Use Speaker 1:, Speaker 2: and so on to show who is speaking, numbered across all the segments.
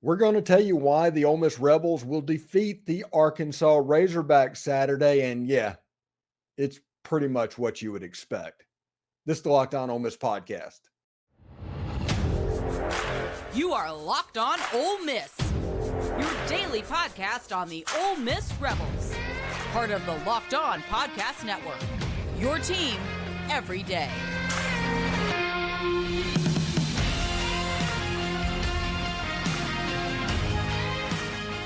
Speaker 1: We're going to tell you why the Ole Miss Rebels will defeat the Arkansas Razorbacks Saturday. And yeah, it's pretty much what you would expect. This is the Locked On Ole Miss podcast.
Speaker 2: You are Locked On Ole Miss, your daily podcast on the Ole Miss Rebels. Part of the Locked On Podcast Network, your team every day.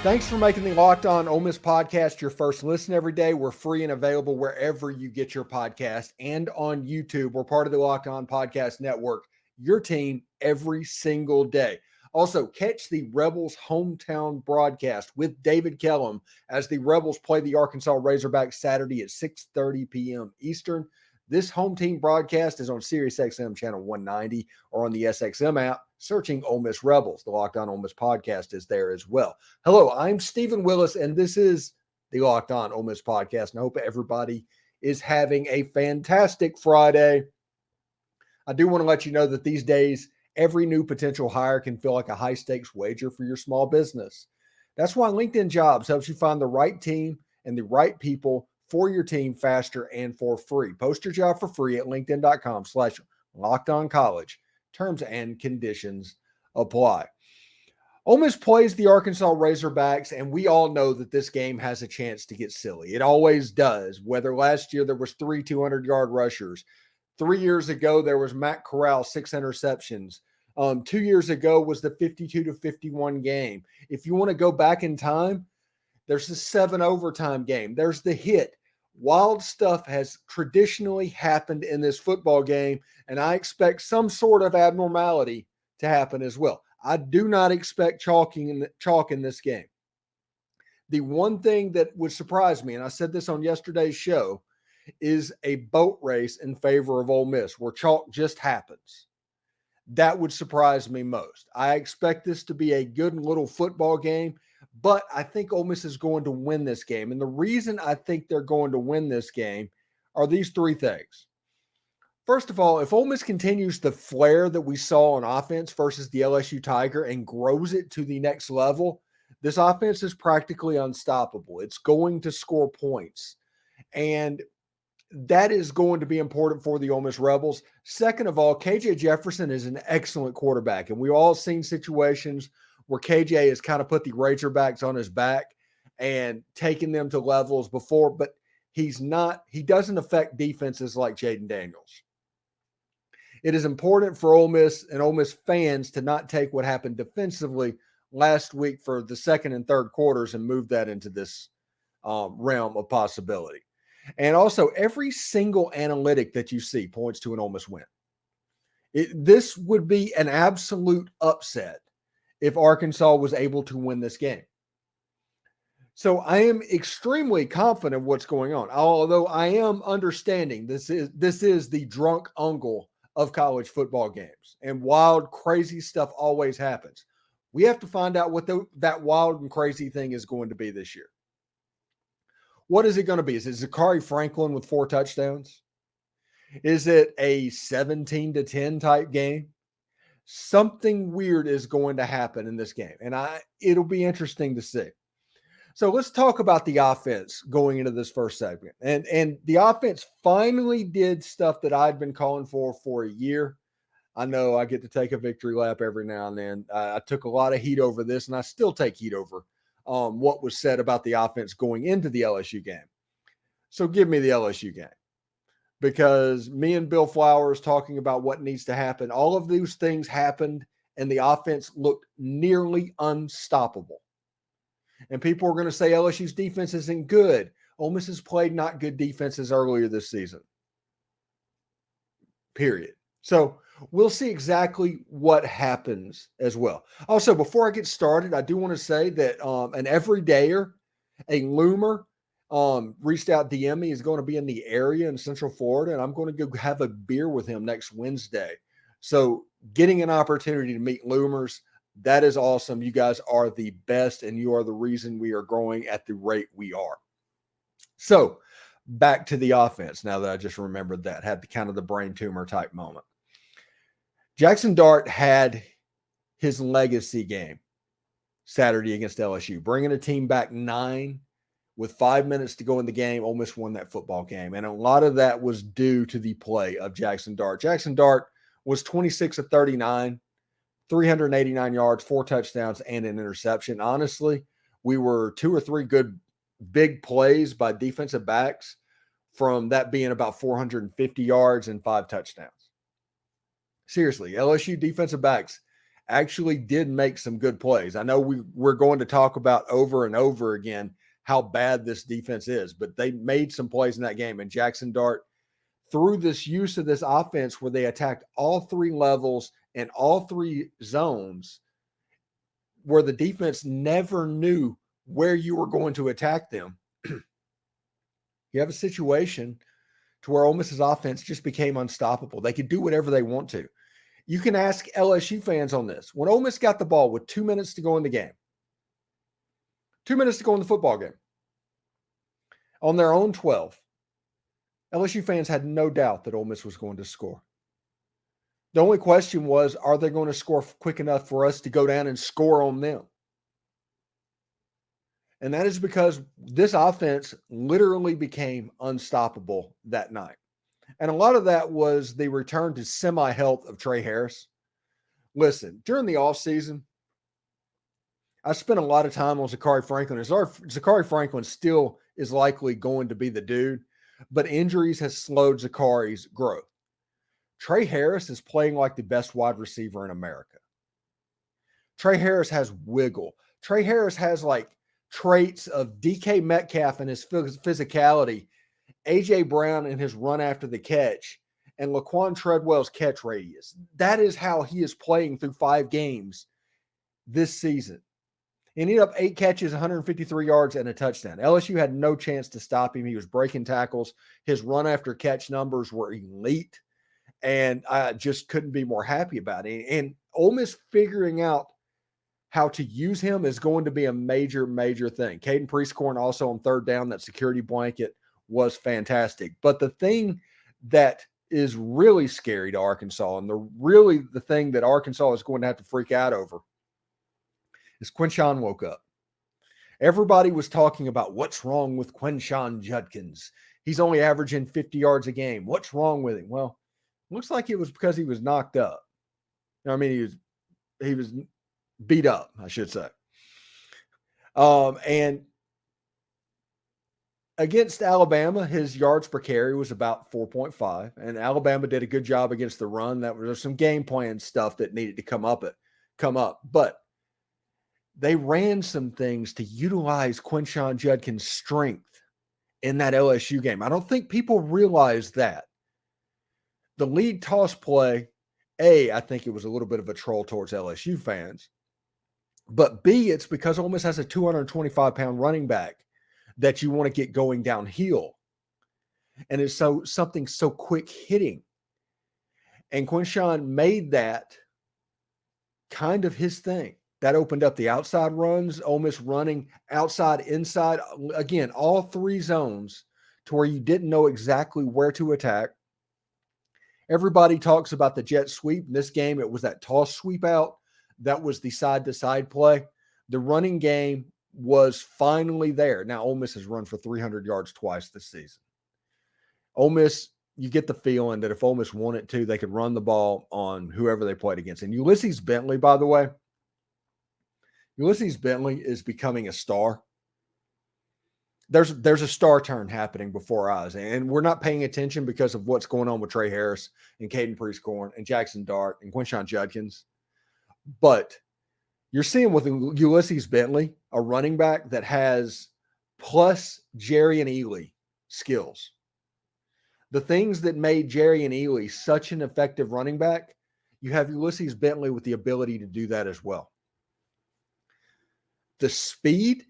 Speaker 1: Thanks for making the Locked On Ole Miss podcast your first listen every day. We're free and available wherever you get your podcast and on YouTube. We're part of the Locked On Podcast Network, your team every single day. Also, catch the Rebels hometown broadcast with David Kellum as the Rebels play the Arkansas Razorbacks Saturday at 6:30 p.m. Eastern. This home team broadcast is on SiriusXM channel 190 or on the SXM app. Searching Ole Miss Rebels. The Locked On Ole Miss podcast is there as well. Hello, I'm Stephen Willis, and this is the Locked On Ole Miss podcast, and I hope everybody is having a fantastic Friday. I do want to let you know that these days, every new potential hire can feel like a high-stakes wager for your small business. That's why LinkedIn Jobs helps you find the right team and the right people for your team faster and for free. Post your job for free at linkedin.com/LockedOnCollege. Terms and conditions apply. Ole Miss plays the Arkansas Razorbacks, and we all know that this game has a chance to get silly. It always does. Whether last year there was 3 200-yard rushers, 3 years ago there was Matt Corral, 6 interceptions. 2 years ago was the 52-51 game. If you want to go back in time, there's the 7 overtime game. There's the hit. Wild stuff has traditionally happened in this football game, and I expect some sort of abnormality to happen as well. I do not expect chalk in this game. The one thing that would surprise me, and I said this on yesterday's show, is a boat race in favor of Ole Miss where chalk just happens. That would surprise me most. I expect this to be a good little football game, but I think Ole Miss is going to win this game. And the reason I think they're going to win this game are these three things. First of all, if Ole Miss continues the flair that we saw on offense versus the LSU Tiger and grows it to the next level, this offense is practically unstoppable. It's going to score points. And that is going to be important for the Ole Miss Rebels. Second of all, KJ Jefferson is an excellent quarterback. And we've all seen situations where KJ has kind of put the Razorbacks on his back and taken them to levels before, but he doesn't affect defenses like Jayden Daniels. It is important for Ole Miss and Ole Miss fans to not take what happened defensively last week for the second and third quarters and move that into this realm of possibility. And also, every single analytic that you see points to an Ole Miss win. This would be an absolute upset if Arkansas was able to win this game. So I am extremely confident of what's going on, although I am understanding this is the drunk uncle of college football games, and wild, crazy stuff always happens. We have to find out what that wild and crazy thing is going to be this year. What is it going to be? Is it Zachary Franklin with 4 touchdowns? Is it a 17-10 type game? Something weird is going to happen in this game, and it'll be interesting to see. So let's talk about the offense going into this first segment. And the offense finally did stuff that I'd been calling for a year. I know I get to take a victory lap every now and then. I took a lot of heat over this, and I still take heat over what was said about the offense going into the LSU game. So give me the LSU game. Because me and Bill Flowers talking about what needs to happen, all of those things happened, and the offense looked nearly unstoppable. And people are going to say LSU's defense isn't good. Ole Miss has played not good defenses earlier this season. Period. So we'll see exactly what happens as well. Also, before I get started, I do want to say that an everydayer, a loomer, reached out, DM me, is going to be in the area in Central Florida, and I'm going to go have a beer with him next Wednesday. So getting an opportunity to meet loomers, that is awesome. You guys are the best, and you are the reason we are growing at the rate we are. So back to the offense. Now that I just remembered that, had the kind of the brain tumor type moment. Jaxson Dart had his legacy game Saturday against LSU, bringing a team back 9 with 5 minutes to go in the game. Ole Miss won that football game. And a lot of that was due to the play of Jaxson Dart. Jaxson Dart was 26 of 39, 389 yards, 4 touchdowns, and an interception. Honestly, we were 2 or 3 good big plays by defensive backs from that being about 450 yards and 5 touchdowns. Seriously, LSU defensive backs actually did make some good plays. I know we're going to talk about over and over again how bad this defense is, but they made some plays in that game. And Jaxson Dart, through this use of this offense where they attacked all 3 levels and all 3 zones, where the defense never knew where you were going to attack them, you have a situation to where Ole Miss's offense just became unstoppable. They could do whatever they want to. You can ask LSU fans on this. When Ole Miss got the ball with 2 minutes to go in the game, 2 minutes to go in the football game, on their own 12, LSU fans had no doubt that Ole Miss was going to score. The only question was, are they going to score quick enough for us to go down and score on them? And that is because this offense literally became unstoppable that night. And a lot of that was the return to semi-health of Tre Harris. Listen, during the offseason, I spent a lot of time on Zachary Franklin. Zachary Franklin still is likely going to be the dude, but injuries has slowed Zachary's growth. Tre Harris is playing like the best wide receiver in America. Tre Harris has wiggle. Tre Harris has like traits of DK Metcalf and his physicality, A.J. Brown in his run after the catch, and Laquan Treadwell's catch radius. That is how he is playing through 5 games this season. He ended up 8 catches, 153 yards, and a touchdown. LSU had no chance to stop him. He was breaking tackles. His run after catch numbers were elite, and I just couldn't be more happy about it. And Ole Miss figuring out how to use him is going to be a major, major thing. Caden Prieskorn also on third down, that security blanket was fantastic. But the thing that is really scary to Arkansas, and the thing that Arkansas is going to have to freak out over, is Quinshon woke up. Everybody was talking about what's wrong with Quinshon Judkins. He's only averaging 50 yards a game. What's wrong with him? Well, looks like it was because he was knocked up. I mean, he was beat up, I should say. And against Alabama, his yards per carry was about 4.5, and Alabama did a good job against the run. That was some game plan stuff that needed to come up. But they ran some things to utilize Quinshon Judkins' strength in that LSU game. I don't think people realize that. The lead toss play, I think it was a little bit of a troll towards LSU fans. But B, it's because Ole Miss has a 225-pound running back that you want to get going downhill. And it's something so quick hitting. And Quinshon made that kind of his thing. That opened up the outside runs, Ole Miss running outside, inside. Again, all 3 zones to where you didn't know exactly where to attack. Everybody talks about the jet sweep. In this game, it was that toss sweep out. That was the side-to-side play. The running game was finally there. Now, Ole Miss has run for 300 yards twice this season. Ole Miss, you get the feeling that if Ole Miss wanted to, they could run the ball on whoever they played against. And Ulysses Bentley, by the way, Ulysses Bentley is becoming a star. There's a star turn happening before our eyes, and we're not paying attention because of what's going on with Tre Harris and Caden Prieskorn and Jaxson Dart and Quinshon Judkins. But you're seeing with Ulysses Bentley, a running back that has plus Jerry and Ely skills. The things that made Jerry and Ely such an effective running back, you have Ulysses Bentley with the ability to do that as well. The speed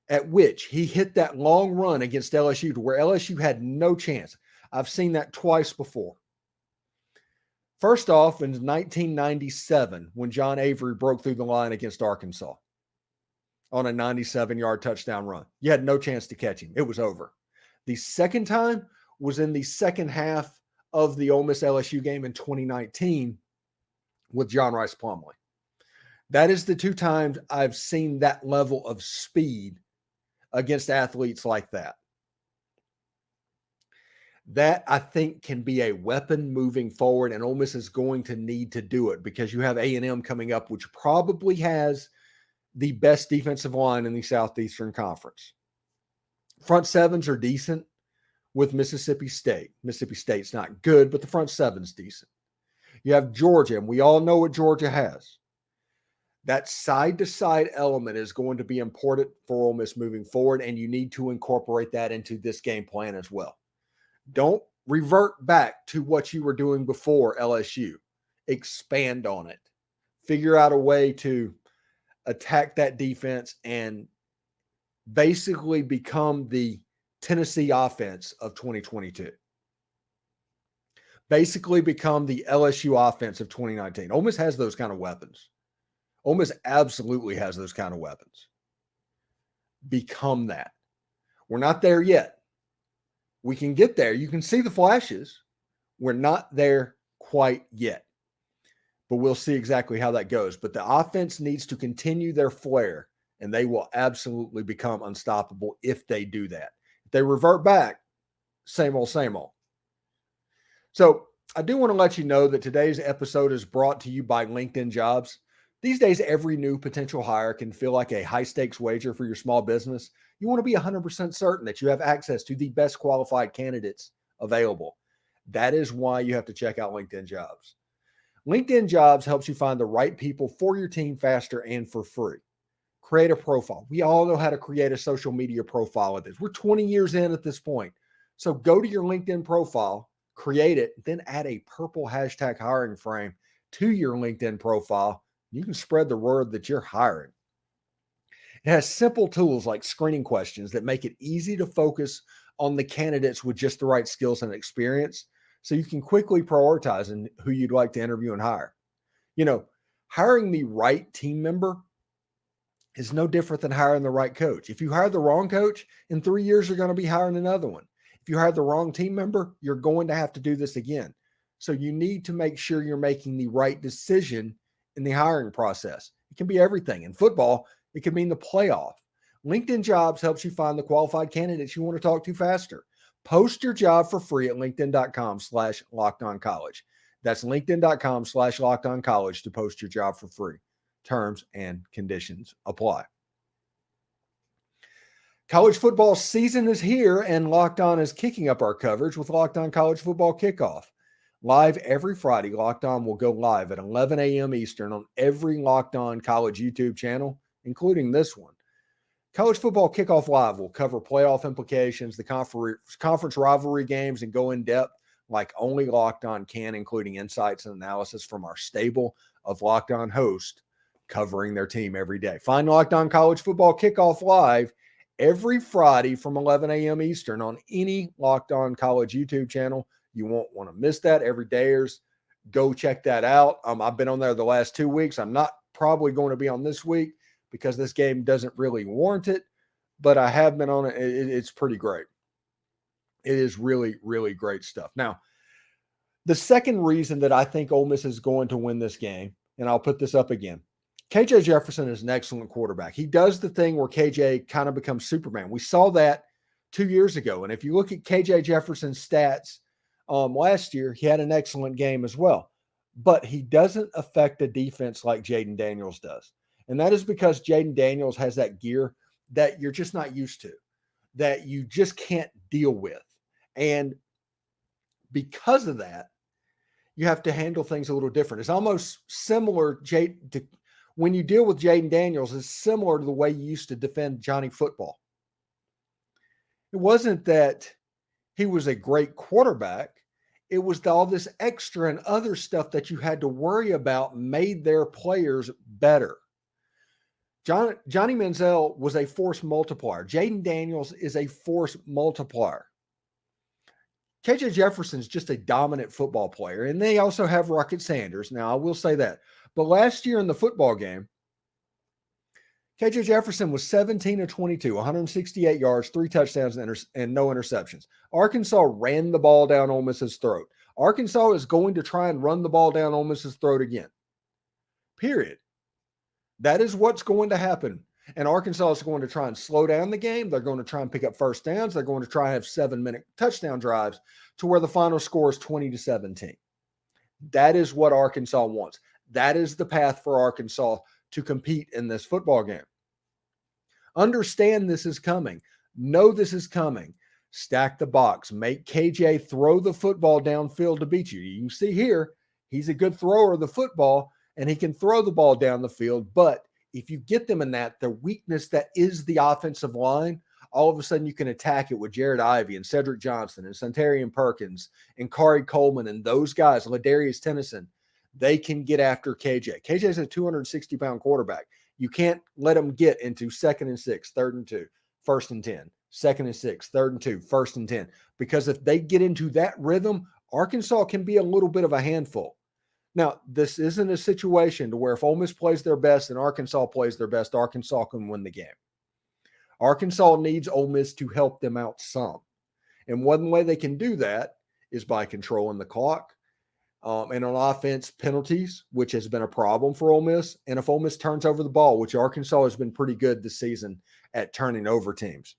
Speaker 1: at which he hit that long run against LSU to where LSU had no chance. I've seen that twice before. First off, in 1997, when John Avery broke through the line against Arkansas on a 97-yard touchdown run. You had no chance to catch him. It was over. The second time was in the second half of the Ole Miss LSU game in 2019 with John Rice Plumlee. That is the 2 times I've seen that level of speed against athletes like that. That, I think, can be a weapon moving forward, and Ole Miss is going to need to do it because you have A&M coming up, which probably has the best defensive line in the Southeastern Conference. Front sevens are decent with Mississippi State. Mississippi State's not good, but the front seven's decent. You have Georgia, and we all know what Georgia has. That side-to-side element is going to be important for Ole Miss moving forward, and you need to incorporate that into this game plan as well. Don't revert back to what you were doing before LSU. Expand on it. Figure out a way to attack that defense and basically become the Tennessee offense of 2022. Basically become the LSU offense of 2019. Ole Miss has those kind of weapons. Ole Miss absolutely has those kind of weapons. Become that. We're not there yet. We can get there. You can see the flashes. We're not there quite yet. But we'll see exactly how that goes. But the offense needs to continue their flair, and they will absolutely become unstoppable if they do that. If they revert back, same old, same old. So I do want to let you know that today's episode is brought to you by LinkedIn Jobs. These days, every new potential hire can feel like a high-stakes wager for your small business. You want to be 100% certain that you have access to the best qualified candidates available. That is why you have to check out LinkedIn Jobs. LinkedIn Jobs helps you find the right people for your team faster and for free. Create a profile. We all know how to create a social media profile at this. We're 20 years in at this point. So go to your LinkedIn profile, create it, then add a purple hashtag hiring frame to your LinkedIn profile. You can spread the word that you're hiring. It has simple tools like screening questions that make it easy to focus on the candidates with just the right skills and experience, so you can quickly prioritize who you'd like to interview and hire. You know, hiring the right team member is no different than hiring the right coach. If you hire the wrong coach, in 3 years, you're going to be hiring another one. If you hire the wrong team member, you're going to have to do this again. So you need to make sure you're making the right decision in the hiring process. It can be everything. In football, it can mean the playoff. LinkedIn Jobs helps you find the qualified candidates you want to talk to faster. Post your job for free at linkedin.com/lockedoncollege. That's linkedin.com/lockedoncollege to post your job for free. Terms and conditions apply. College football season is here, and Locked On is kicking up our coverage with Locked On College Football Kickoff. Live every Friday, Locked On will go live at 11 a.m. Eastern on every Locked On College YouTube channel, including this one. College Football Kickoff Live will cover playoff implications, the conference rivalry games, and go in depth like only Locked On can, including insights and analysis from our stable of Locked On hosts covering their team every day. Find Locked On College Football Kickoff Live every Friday from 11 a.m. Eastern on any Locked On College YouTube channel. You won't want to miss that. Every dayers, go check that out. I've been on there the last 2 weeks. I'm not probably going to be on this week because this game doesn't really warrant it, but I have been on it. It's pretty great. It is really, really great stuff. Now, the second reason that I think Ole Miss is going to win this game, and I'll put this up again, KJ Jefferson is an excellent quarterback. He does the thing where KJ kind of becomes Superman. We saw that 2 years ago. And if you look at KJ Jefferson's stats last year, he had an excellent game as well. But he doesn't affect a defense like Jayden Daniels does. And that is because Jayden Daniels has that gear that you're just not used to, that you just can't deal with. And because of that, you have to handle things a little different. It's almost similar to when you deal with Jayden Daniels, it's similar to the way you used to defend Johnny Football. It wasn't that he was a great quarterback. It was all this extra and other stuff that you had to worry about made their players better. Johnny Manziel was a force multiplier. Jayden Daniels is a force multiplier. KJ Jefferson's just a dominant football player, and they also have Rocket Sanders. Now, I will say that. But last year in the football game, KJ Jefferson was 17 of 22, 168 yards, 3 touchdowns, and no interceptions. Arkansas ran the ball down Ole Miss's throat. Arkansas is going to try and run the ball down Ole Miss's throat again. Period. That is what's going to happen. And Arkansas is going to try and slow down the game. They're going to try and pick up first downs. They're going to try and have 7-minute touchdown drives to where the final score is 20-17. That is what Arkansas wants. That is the path for Arkansas to compete in this football game. Understand this is coming. Know this is coming. Stack the box. Make KJ throw the football downfield to beat you. You can see here, he's a good thrower of the football, and he can throw the ball down the field. But if you get them in that, the weakness that is the offensive line, all of a sudden you can attack it with Jared Ivey and Cedric Johnson and Santarian Perkins and Kari Coleman and those guys, Ladarius Tennyson. They can get after KJ. KJ is a 260-pound quarterback. You can't let them get into 2nd and 6, 3rd and 2, 1st and 10, 2nd and 6, 3rd and 2, 1st and 10. Because if they get into that rhythm, Arkansas can be a little bit of a handful. Now, this isn't a situation to where if Ole Miss plays their best and Arkansas plays their best, Arkansas can win the game. Arkansas needs Ole Miss to help them out some. And one way they can do that is by controlling the clock. And on offense, penalties, which has been a problem for Ole Miss. And if Ole Miss turns over the ball, which Arkansas has been pretty good this season at turning over teams.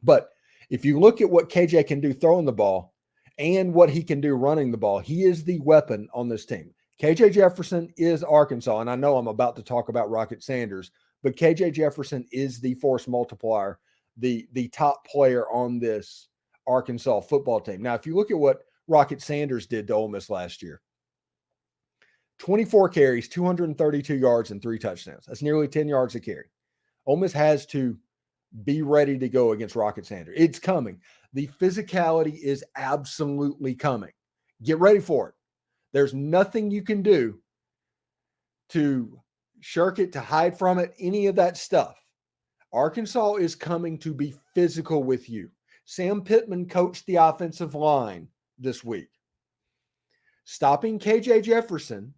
Speaker 1: But if you look at what KJ can do throwing the ball and what he can do running the ball, he is the weapon on this team. KJ Jefferson is Arkansas. And I know I'm about to talk about Rocket Sanders, but KJ Jefferson is the force multiplier, the top player on this Arkansas football team. Now, if you look at what Rocket Sanders did to Ole Miss last year, 24 carries, 232 yards, and 3 touchdowns. That's nearly 10 yards a carry. Ole Miss has to be ready to go against Rocket Sanders. It's coming. The physicality is absolutely coming. Get ready for it. There's nothing you can do to shirk it, to hide from it, any of that stuff. Arkansas is coming to be physical with you. Sam Pittman coached the offensive line this week. Stopping KJ Jefferson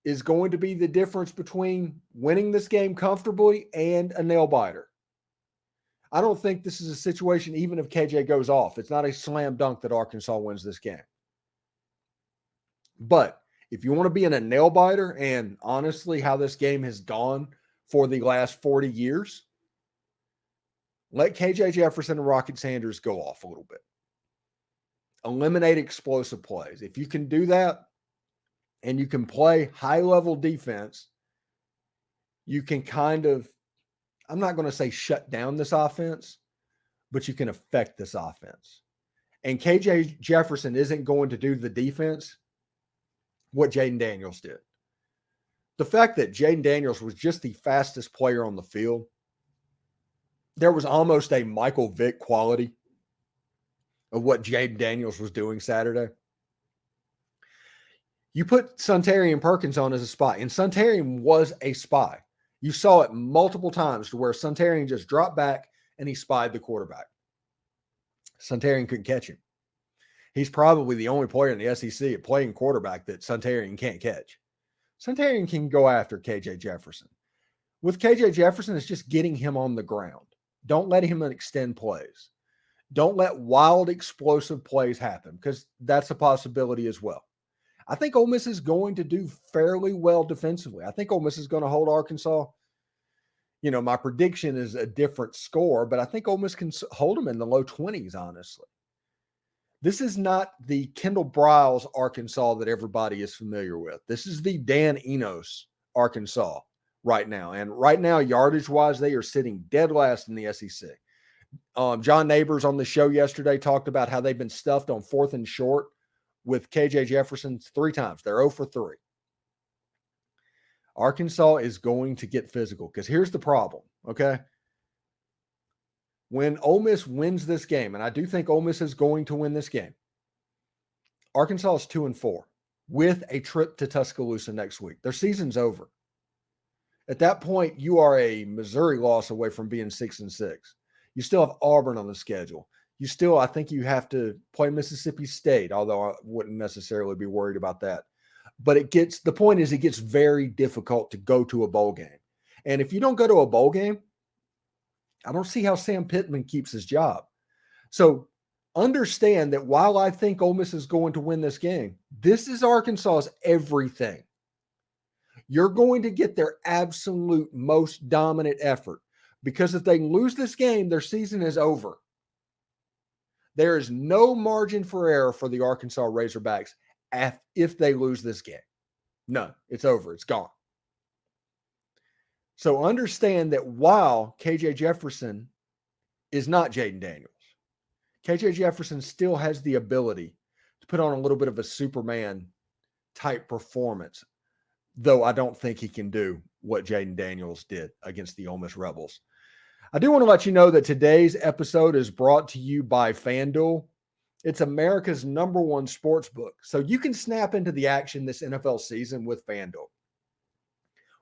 Speaker 1: is going to be the difference between winning this game comfortably and a nail biter. I don't think this is a situation, even if KJ goes off, it's not a slam dunk that Arkansas wins this game. But if you want to be in a nail biter, and honestly, how this game has gone for the last 40 years, let KJ Jefferson and Rocket Sanders go off a little bit. Eliminate explosive plays. If you can do that and you can play high-level defense, you can kind of, I'm not going to say shut down this offense, but you can affect this offense. And KJ Jefferson isn't going to do the defense what Jayden Daniels did. The fact that Jayden Daniels was just the fastest player on the field, there was almost a Michael Vick quality of what Jayden Daniels was doing Saturday. You put Santarian Perkins on as a spy, and Santarian was a spy. You saw it multiple times to where Santarian just dropped back and he spied the quarterback. Santarian couldn't catch him. He's probably the only player in the SEC at playing quarterback that Santarian can't catch. Santarian can go after KJ Jefferson. With KJ Jefferson, it's just getting him on the ground. Don't let him extend plays. Don't let wild, explosive plays happen, because that's a possibility as well. I think Ole Miss is going to do fairly well defensively. I think Ole Miss is going to hold Arkansas. You know, my prediction is a different score, but I think Ole Miss can hold them in the low 20s, honestly. This is not the Kendall Briles Arkansas that everybody is familiar with. This is the Dan Enos Arkansas right now. And right now, yardage-wise, they are sitting dead last in the SEC. John Neighbors on the show yesterday talked about how they've been stuffed on 4th and short with KJ Jefferson 3 times. They're 0 for 3. Arkansas is going to get physical, because here's the problem, okay? When Ole Miss wins this game, and I do think Ole Miss is going to win this game, Arkansas is 2-4 with a trip to Tuscaloosa next week. Their season's over. At that point, you are a Missouri loss away from being 6-6. You still have Auburn on the schedule. You still, I think you have to play Mississippi State, although I wouldn't necessarily be worried about that. But the point is, it gets very difficult to go to a bowl game. And if you don't go to a bowl game, I don't see how Sam Pittman keeps his job. So understand that while I think Ole Miss is going to win this game, this is Arkansas's everything. You're going to get their absolute most dominant effort, because if they lose this game, their season is over. There is no margin for error for the Arkansas Razorbacks if they lose this game. None. It's over. It's gone. So understand that while KJ Jefferson is not Jayden Daniels, KJ Jefferson still has the ability to put on a little bit of a Superman type performance, though I don't think he can do what Jayden Daniels did against the Ole Miss Rebels. I do want to let you know that today's episode is brought to you by FanDuel. It's America's #1 sports book, so you can snap into the action this NFL season with FanDuel.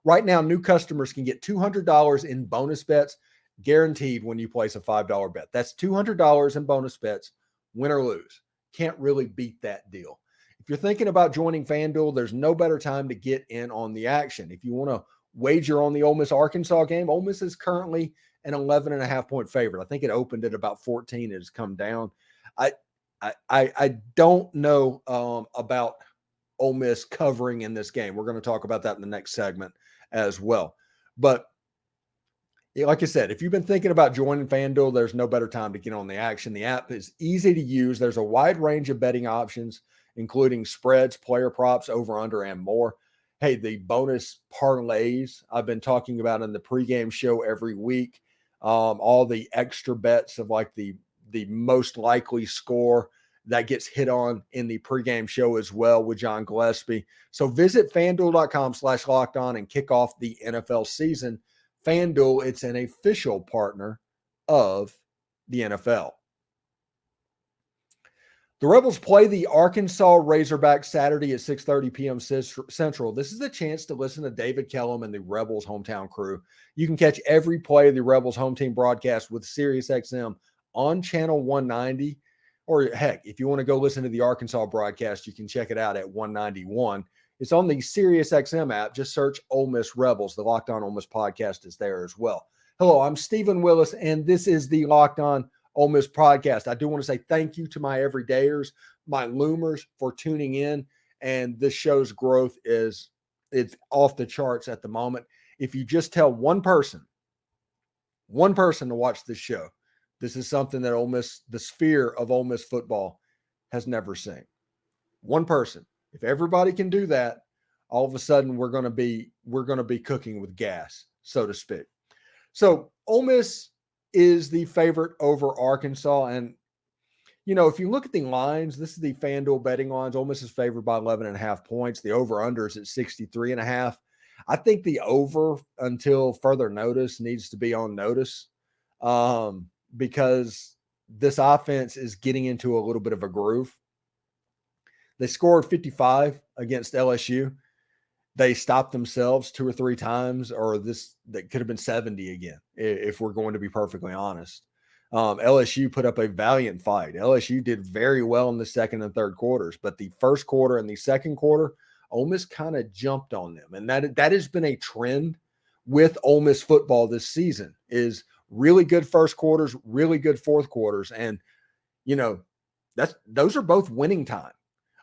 Speaker 1: Right now, new customers can get $200 in bonus bets guaranteed when you place a $5 bet. That's $200 in bonus bets, win or lose. Can't really beat that deal. If you're thinking about joining FanDuel, there's no better time to get in on the action. If you want to wager on the Ole Miss Arkansas game, Ole Miss is currently an 11.5-point favorite. I think it opened at about 14. It has come down. I don't know about Ole Miss covering in this game. We're going to talk about that in the next segment as well. But like I said, if you've been thinking about joining FanDuel, there's no better time to get on the action. The app is easy to use. There's a wide range of betting options, including spreads, player props, over, under, and more. Hey, the bonus parlays I've been talking about in the pregame show every week, all the extra bets of like the most likely score that gets hit on in the pregame show as well with John Gillespie. So visit FanDuel.com/lockedon and kick off the NFL season. FanDuel, it's an official partner of the NFL. The Rebels play the Arkansas Razorbacks Saturday at 6:30 p.m. Central. This is a chance to listen to David Kellum and the Rebels hometown crew. You can catch every play of the Rebels home team broadcast with SiriusXM on channel 190. Or heck, if you want to go listen to the Arkansas broadcast, you can check it out at 191. It's on the SiriusXM app. Just search Ole Miss Rebels. The Locked On Ole Miss podcast is there as well. Hello, I'm Stephen Willis, and this is the Locked On Ole Miss podcast. I do want to say thank you to my everydayers, my Loomers, for tuning in. And this show's growth it's off the charts at the moment. If you just tell one person to watch this show, this is something that Ole Miss, the sphere of Ole Miss football, has never seen. One person. If everybody can do that, all of a sudden we're going to be cooking with gas, so to speak. So Ole Miss is the favorite over Arkansas. And, you know, if you look at the lines, this is the FanDuel betting lines. Ole Miss is favored by 11.5 points. The over-under is at 63.5. I think the over, until further notice, needs to be on notice because this offense is getting into a little bit of a groove. They scored 55 against LSU. They stopped themselves 2 or 3 times, or that could have been 70 again, if we're going to be perfectly honest. LSU put up a valiant fight. LSU did very well in the second and third quarters, but the first quarter and the second quarter, Ole Miss kind of jumped on them. And that has been a trend with Ole Miss football this season, is really good first quarters, really good fourth quarters. And, you know, those are both winning time.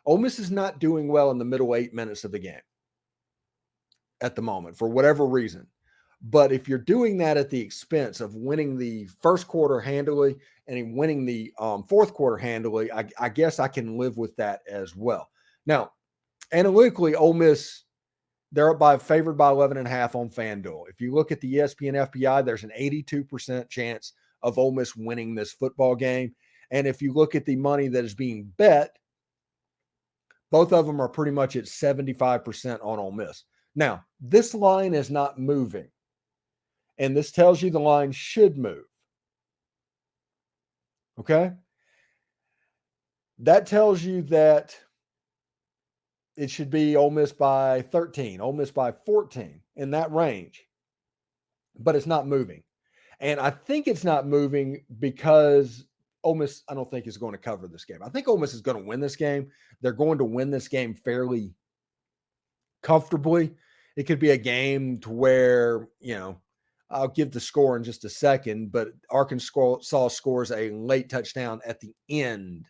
Speaker 1: Ole Miss is not doing well in the middle 8 minutes of the game at the moment, for whatever reason. But if you're doing that at the expense of winning the first quarter handily and winning the fourth quarter handily, I guess I can live with that as well. Now, analytically, Ole Miss, they're favored by 11.5 on FanDuel. If you look at the ESPN FPI, there's an 82% chance of Ole Miss winning this football game. And if you look at the money that is being bet, both of them are pretty much at 75% on Ole Miss. Now, this line is not moving, and this tells you the line should move. Okay? That tells you that it should be Ole Miss by 13, Ole Miss by 14, in that range. But it's not moving. And I think it's not moving because Ole Miss, I don't think, is going to cover this game. I think Ole Miss is going to win this game. They're going to win this game fairly comfortably. It could be a game to where, you know, I'll give the score in just a second, but Arkansas scores a late touchdown at the end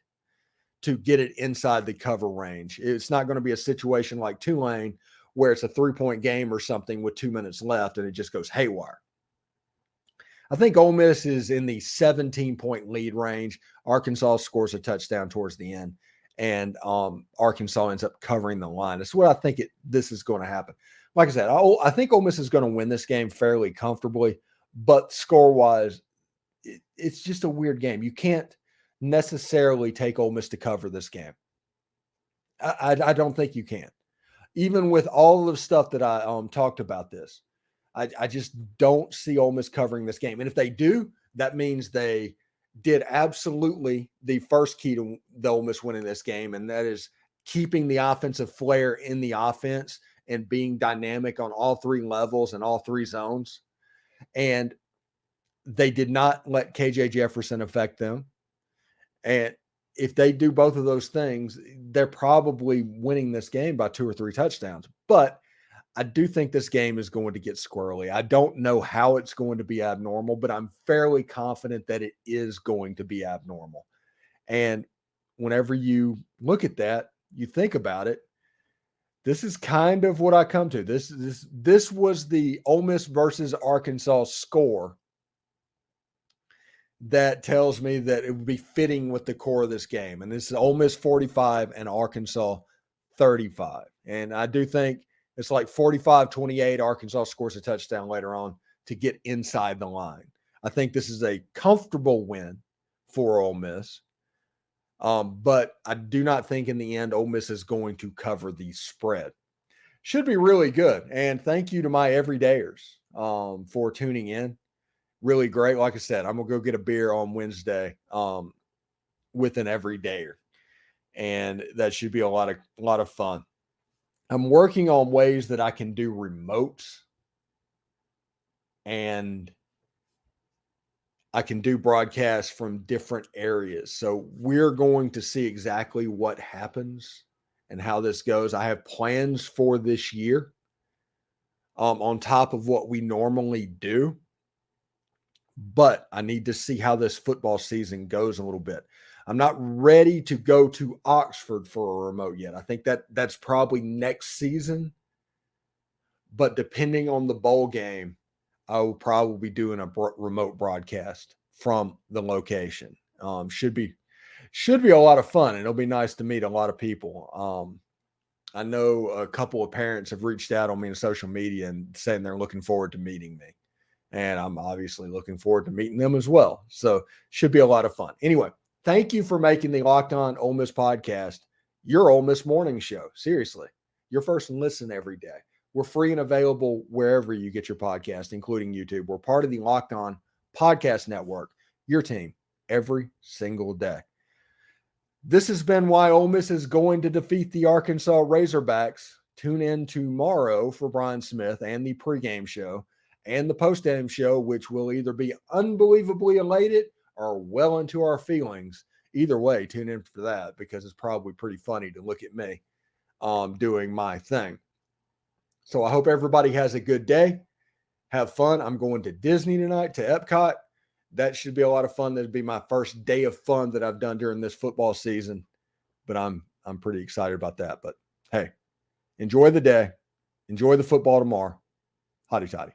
Speaker 1: to get it inside the cover range. It's not going to be a situation like Tulane where it's a 3-point game or something with 2 minutes left and it just goes haywire. I think Ole Miss is in the 17-point lead range. Arkansas scores a touchdown towards the end, and Arkansas ends up covering the line. That's what I think this is going to happen. Like I said, I think Ole Miss is going to win this game fairly comfortably, but score-wise, it's just a weird game. You can't necessarily take Ole Miss to cover this game. I don't think you can. Even with all of the stuff that I talked about this, I just don't see Ole Miss covering this game. And if they do, that means they did absolutely the first key to the Ole Miss winning this game, and that is keeping the offensive flair in the offense and being dynamic on all three levels and all three zones. And they did not let KJ Jefferson affect them. And if they do both of those things, they're probably winning this game by 2 or 3 touchdowns. But I do think this game is going to get squirrely. I don't know how it's going to be abnormal, but I'm fairly confident that it is going to be abnormal. And whenever you look at that, you think about it, this is kind of what I come to. This was the Ole Miss versus Arkansas score that tells me that it would be fitting with the core of this game. And this is Ole Miss 45 and Arkansas 35. And I do think it's like 45-28. Arkansas scores a touchdown later on to get inside the line. I think this is a comfortable win for Ole Miss. But I do not think in the end Ole Miss is going to cover the spread. Should be really good. And thank you to my everydayers for tuning in. Really great. Like I said, I'm going to go get a beer on Wednesday with an everydayer. And that should be a lot of fun. I'm working on ways that I can do remotes and I can do broadcasts from different areas. So we're going to see exactly what happens and how this goes. I have plans for this year on top of what we normally do. But I need to see how this football season goes a little bit. I'm not ready to go to Oxford for a remote yet. I think that's probably next season. But depending on the bowl game, I will probably be doing a remote broadcast from the location. Should be a lot of fun. And it'll be nice to meet a lot of people. I know a couple of parents have reached out on me on social media and saying they're looking forward to meeting me. And I'm obviously looking forward to meeting them as well. So should be a lot of fun. Anyway, thank you for making the Locked On Ole Miss podcast your Ole Miss morning show. Seriously, your first listen every day. We're free and available wherever you get your podcast, including YouTube. We're part of the Locked On Podcast Network, your team every single day. This has been why Ole Miss is going to defeat the Arkansas Razorbacks. Tune in tomorrow for Brian Smith and the pregame show and the postgame show, which will either be unbelievably elated or well into our feelings. Either way, tune in for that because it's probably pretty funny to look at me doing my thing. So I hope everybody has a good day. Have fun. I'm going to Disney tonight, to Epcot. That should be a lot of fun. That'll be my first day of fun that I've done during this football season. But I'm pretty excited about that. But hey, enjoy the day. Enjoy the football tomorrow. Hotty toddy.